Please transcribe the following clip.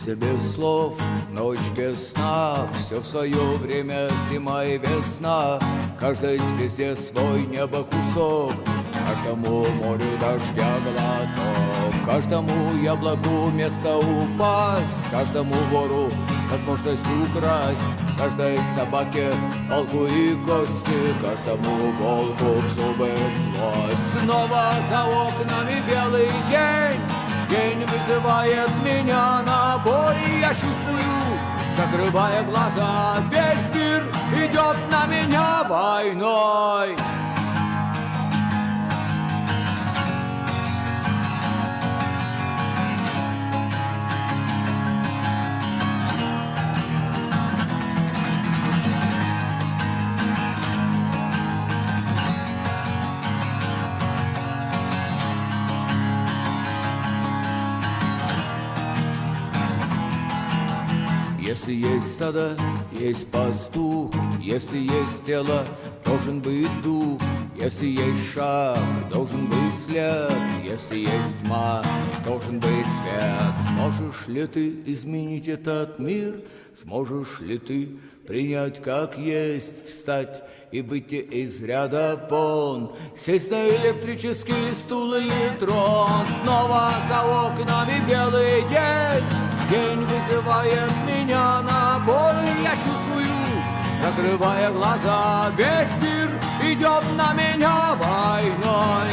Улица без слов, ночь без сна, все в свое время зима и весна. Каждой звезде свой небо кусок, каждому морю дождя глоток, каждому яблоку место упасть, каждому вору возможность украсть, каждой собаке палку и кости, каждому волку в зубы злость. Снова за окнами белый день, день вызывает меня на бой. Я чувствую, закрывая глаза, весь мир идет на меня войной. Если есть стадо, есть пастух, если есть тело, должен быть дух, если есть шаг, должен быть след, если есть тьма, должен быть свет. Сможешь ли ты изменить этот мир? Сможешь ли ты принять как есть, встать и выйти из ряда вон, сесть на электрический стул или трон? Снова за окнами белый день, день вызывает меня на бой. Я чувствую, закрывая глаза, весь мир идет на меня войной.